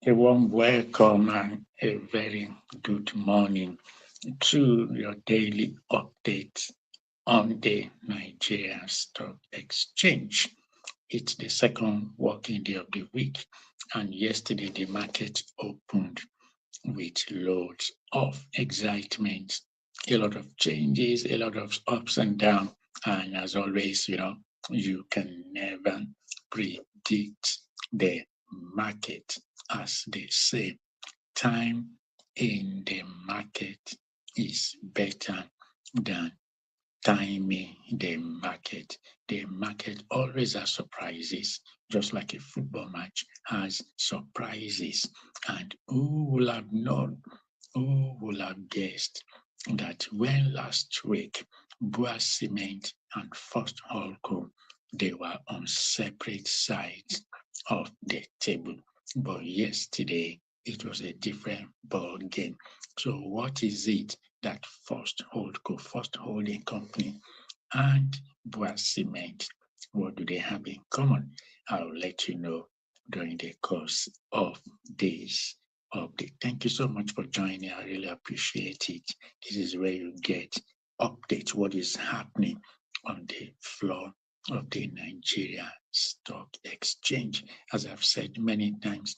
A warm welcome and a very good morning to your daily update on the Nigerian Stock Exchange. It's the second working day of the week, and yesterday the market opened with loads of excitement, a lot of changes, a lot of ups and downs, and as always, you can never predict the market, as they say. Time in the market is better than timing the market. The market always has surprises, just like a football match has surprises. And who will have known, who will have guessed that when last week Boa Cement and First Holco, they were on separate sides of the table. But yesterday it was a different ball game. So what is it that First Holdco, First Holding Company, and Boa Cement, what do they have in common? I'll let you know during the course of this update. Thank you so much for joining. I really appreciate it. This is where you get updates, what is happening on the floor of the Nigerian Stock Exchange. As I've said many times,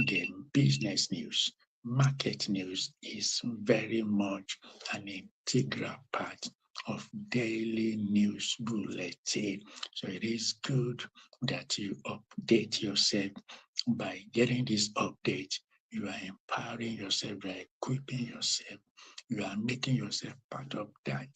the business news, market news is very much an integral part of daily news bulletin. So it is good that you update yourself. By getting this update, you are empowering yourself, you are equipping yourself, you are making yourself part of that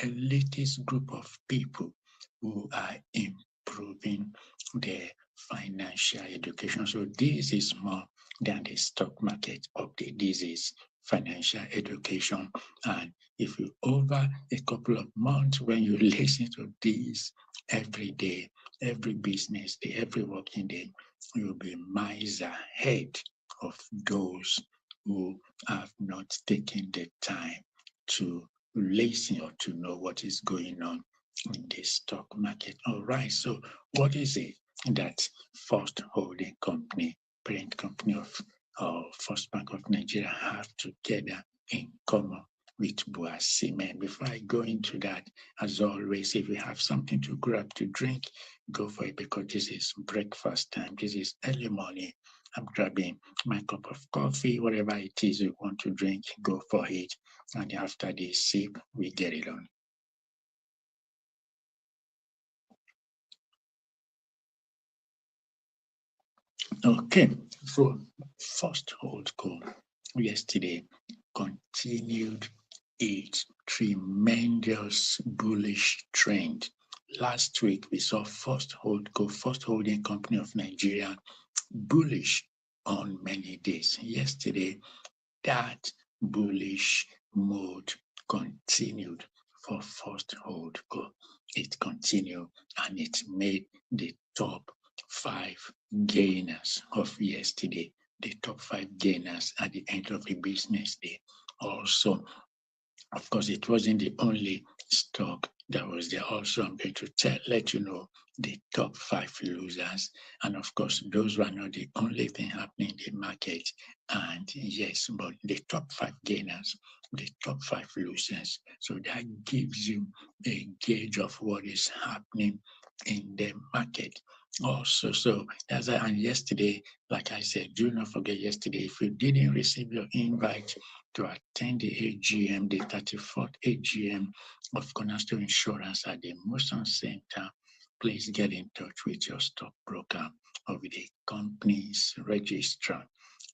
elitist group of people who are improving their financial education. So this is more than the stock market update. This is financial education. And if you over a couple of months, when you listen to this every day, every business day, every working day, you'll be miles ahead of those who have not taken the time to listen or to know what is going on in the stock market. All right, so what is it that First Holding Company, parent company of First Bank of Nigeria, have together in common with Boa Cement? Before I go into that, as always, if you have something to grab to drink, go for it, because this is breakfast time. This is early morning. I'm grabbing my cup of coffee, whatever it is you want to drink, go for it. And after this sip, we get it on. Okay, so First Holdco yesterday continued its tremendous bullish trend. Last week, we saw First Holdco, First Holding Company of Nigeria, bullish on many days. Yesterday, that bullish mode continued for First Holdco. It continued and it made the top five gainers of yesterday, the top five gainers at the end of the business day. Also, of course, it wasn't the only stock that was there. Also, I'm going to let you know the top five losers. And of course, those were not the only thing happening in the market. And yes, but the top five gainers, the top five losers. So that gives you a gauge of what is happening in the market. Also, so and yesterday, like I said, do not forget yesterday, if you didn't receive your invite to attend the AGM, the 34th AGM of Cornerstone Insurance at the Motion Center, please get in touch with your stockbroker or with the company's registrar,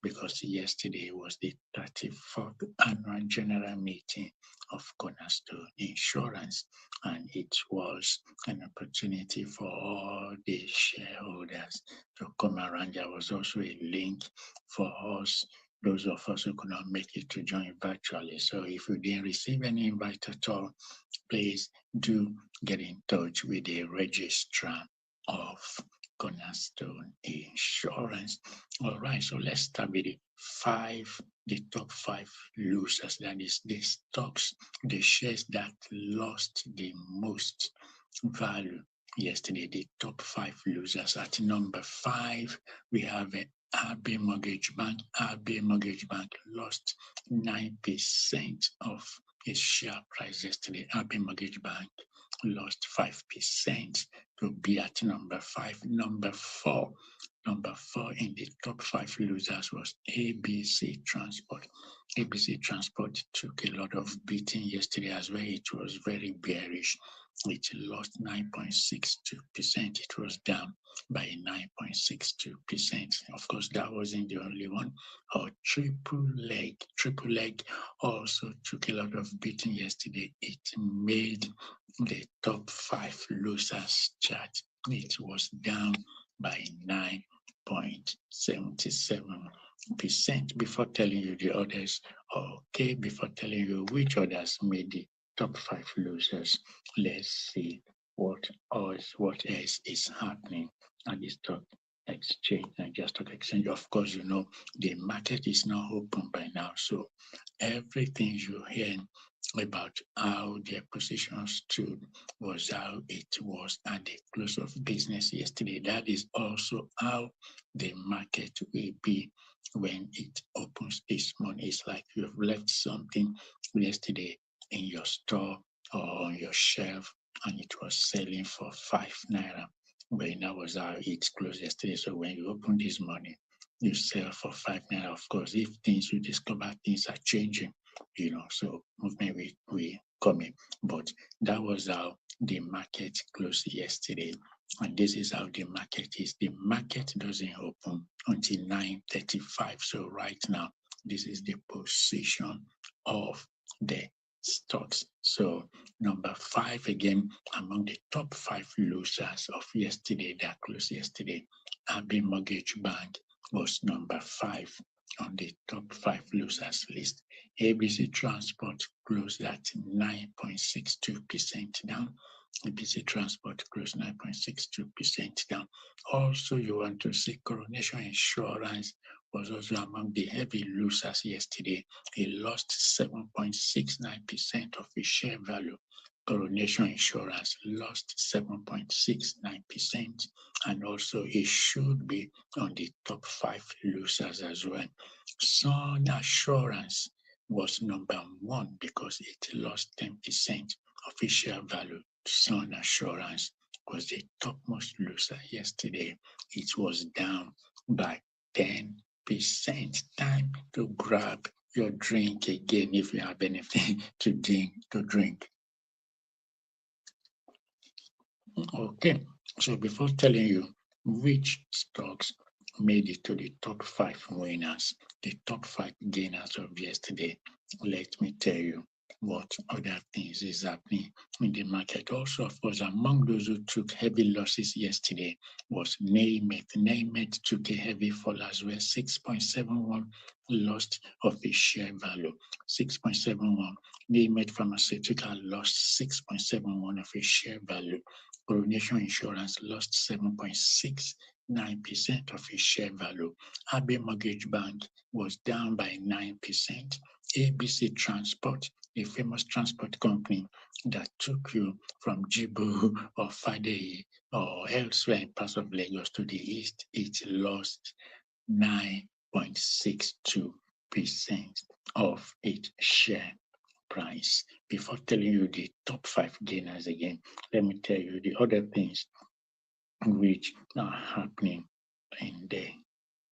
because yesterday was the 34th annual general meeting of Cornerstone Insurance, and it was an opportunity for all the shareholders to come around. There was also a link for us, those of us who could not make it, to join virtually. So if you didn't receive any invite at all, please do get in touch with the registrar of Cornerstone Insurance. All right, so let's start with the top five losers. That is the stocks, the shares that lost the most value yesterday. The top five losers. At number 5, we have RB Mortgage Bank lost 9% of its share price yesterday. RB Mortgage Bank lost 5% to be at number 5. Number four in the top 5 losers was ABC Transport. ABC Transport took a lot of beating yesterday as well. It was very bearish. It lost 9.62%. It was down by 9.62%. Of course, that wasn't the only one. Our triple leg also took a lot of beating yesterday. It made the top 5 losers chart. It was down by 9.77%. Before telling you the others, before telling you which others made the top 5 losers, let's see what else is happening at the stock exchange, Nigerian Stock Exchange. Of course, you know the market is now open by now, so everything you hear about how their position stood was how it was at the close of business yesterday. That is also how the market will be when it opens this morning. It's like you've left something yesterday in your store or on your shelf and it was selling for 5 naira. Well, that was how it closed yesterday. So when you open this morning, you sell for 5 naira. Of course, if you discover things are changing, so movement we coming. But that was how the market closed yesterday. And this is how the market is. The market doesn't open until 9:35. So right now, this is the position of the stocks. So number 5 again among the top 5 losers of yesterday that closed yesterday. RB Mortgage Bank was number 5 on the top 5 losers list. ABC Transport closed at 9.62% down. ABC Transport closed 9.62% down. Also, you want to see Coronation Insurance was also among the heavy losers yesterday. It lost 7.69% of its share value. Coronation Insurance lost 7.69%, and also it should be on the top 5 losers as well. Sun Assurance was number 1 because it lost 10% of its share value. Sun Assurance was the topmost loser yesterday. It was down by 10%. Time to grab your drink again if you have anything to drink. Okay, so before telling you which stocks made it to the top 5 winners, the top 5 gainers of yesterday, let me tell you what other things is happening in the market. Also, of course, among those who took heavy losses yesterday was Name It. Name It took a heavy fall as well, 6.71 lost of its share value, 6.71. Name It Pharmaceutical lost 6.71 of its share value. Coronation Insurance lost 7.69% of its share value. RB Mortgage Bank was down by 9%. ABC Transport, a famous transport company that took you from Jibu or Fade or elsewhere in parts of Lagos to the east, it lost 9.62% of its share price. Before telling you the top 5 gainers again, let me tell you the other things which are happening in the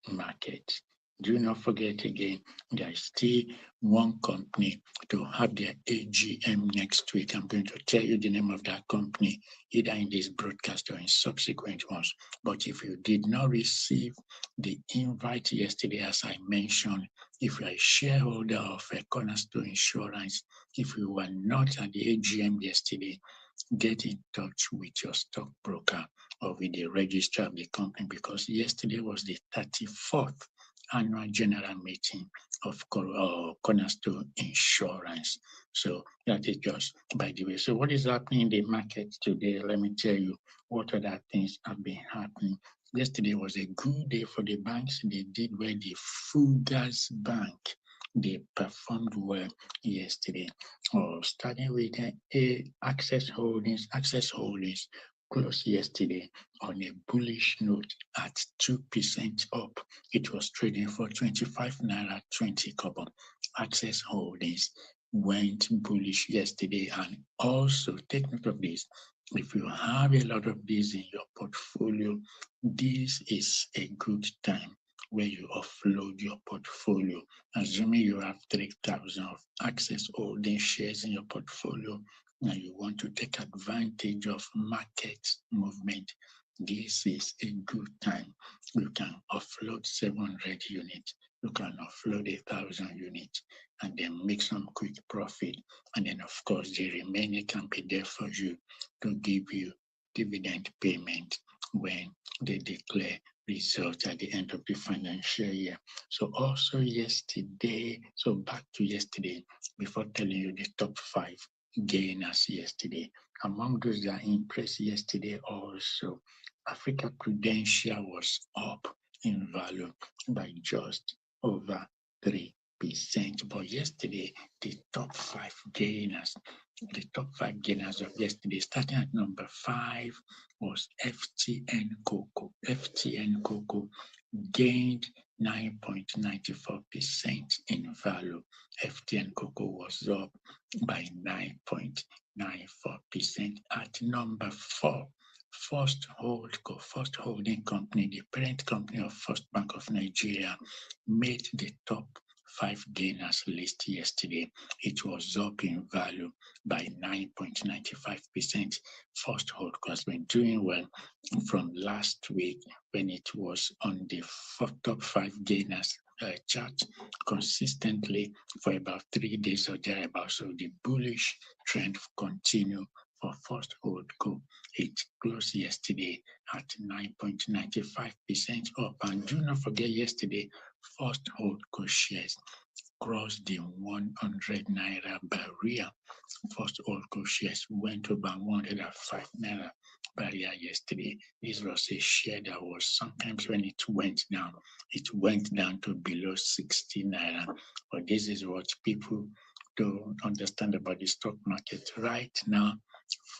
market. Do not forget again, there is still one company to have their AGM next week. I'm going to tell you the name of that company either in this broadcast or in subsequent ones. But if you did not receive the invite yesterday, as I mentioned, if you are a shareholder of a Cornerstone Insurance, if you were not at the AGM yesterday, get in touch with your stockbroker or with the registrar of the company, because yesterday was the 34th annual general meeting of Cornerstone Insurance. So that is just by the way. So what is happening in the market today? Let me tell you what other things have been happening. Yesterday was a good day for the banks. They did well. The Fugas Bank, they performed well yesterday. Starting with Access Holdings. Access Holdings closed yesterday on a bullish note at 2% up. It was trading for 25 naira 20 kobo. Access Holdings went bullish yesterday, and also take note of this. If you have a lot of these in your portfolio, this is a good time where you offload your portfolio. Assuming you have 3,000 of Access Holding shares in your portfolio, and you want to take advantage of market movement, this is a good time. You can offload 700 units, you can offload 1,000 units, and then make some quick profit. And then, of course, the remaining can be there for you to give you dividend payment when they declare results at the end of the financial year. So also yesterday, so back to yesterday, before telling you the top 5 gainers yesterday. Among those that impressed yesterday also, Africa Prudential was up in value by just over 3%. But yesterday, the top 5 gainers of yesterday, starting at number 5, was FTN Cocoa. FTN Cocoa gained 9.94% in value. FTN Cocoa was up by 9.94%. At number 4, First Holding Company, the parent company of First Bank of Nigeria, made the top 5 gainers list yesterday. It was up in value by 9.95%. First Holdco has been doing well from last week when it was on the top 5 gainers chart consistently for about 3 days or thereabouts. So the bullish trend continue for First Holdco. It closed yesterday at 9.95% up. And do not forget, yesterday, First Holdco shares crossed the 100 naira barrier. First Holdco shares went over 105 naira barrier yesterday. This was a share that was sometimes when it went down to below 60 naira. But this is what people don't understand about the stock market right now.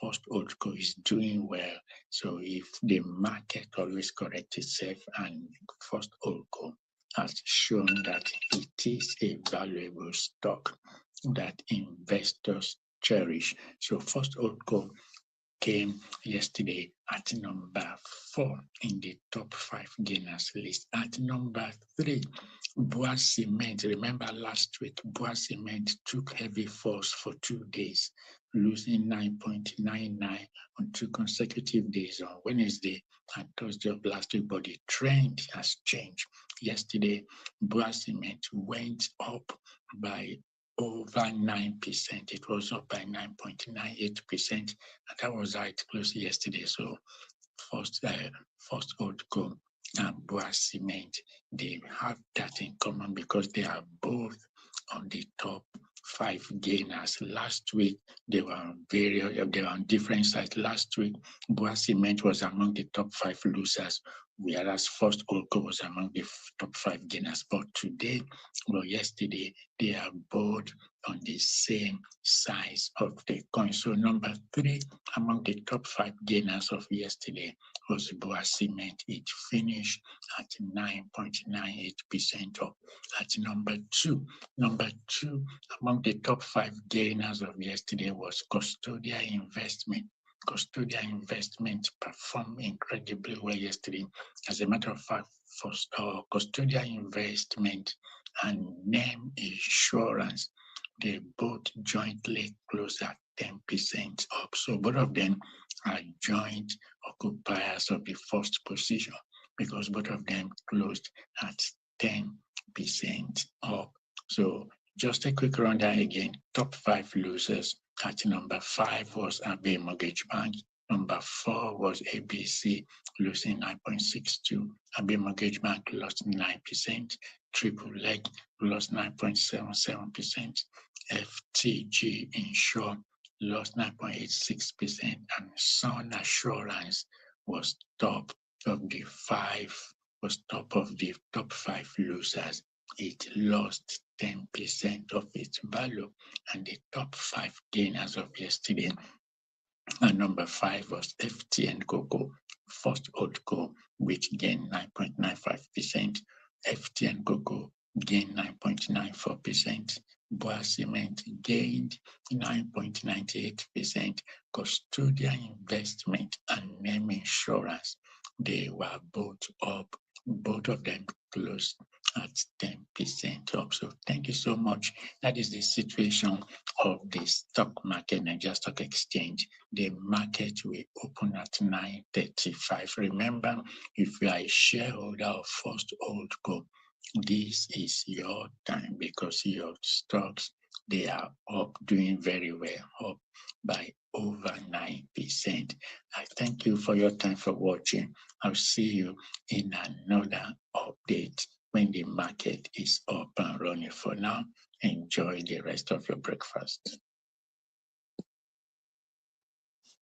First Holdco is doing well. So if the market always corrects itself, and First Holdco has shown that it is a valuable stock that investors cherish. So First Holdco came yesterday at number 4 in the top 5 gainers list. At number 3, Boa Cement. Remember last week, Boa Cement took heavy falls for 2 days, losing 9.99 on 2 consecutive days on Wednesday and Thursday of last week, but the trend has changed. Yesterday, Boa Cement went up by over 9%. It was up by 9.98%, and that was how it closed yesterday. So First Holdco and Boa Cement, they have that in common because they are both on the top 5 gainers. Last week, they were on different sides. Last week, Boa Cement was among the top 5 losers, whereas First Holdco was among the top 5 gainers. But yesterday, they are both on the same size of the coin. So number 3 among the top 5 gainers of yesterday was Boa Cement. It finished at 9.98% up. At number 2 among the top 5 gainers of yesterday was Custodia Investment. Custodia Investment performed incredibly well yesterday. As a matter of fact, Custodia Investment and Name Insurance, they both jointly closed at 10% up. So both of them are joint occupiers of the first position because both of them closed at 10% up. So just a quick rundown again. Top 5 losers. At number 5 was Abe Mortgage Bank. Number 4 was ABC, losing 9.62. Abe Mortgage Bank lost 9%. Triple Leg lost 9.77%. FTG Insure lost 9.86%. And Sun Assurance was top of the top 5 losers. It lost 10% of its value. And the top 5 gainers of yesterday And number 5 was FTN Cocoa, First Holdco, which gained 9.95%. FTN Cocoa gained 9.94%. Boa Cement gained 9.98%. Custodian Investment and Name Insurance, they were both up. Both of them closed at 10% up. So thank you so much. That is the situation of the stock market, Nigerian Stock Exchange. The market will open at 9:35. Remember, if you are a shareholder of First Holdco, this is your time because your stocks, they are up, doing very well, up by over 9%. I thank you for your time for watching. I'll see you in another update when the market is up and running. For now, enjoy the rest of your breakfast.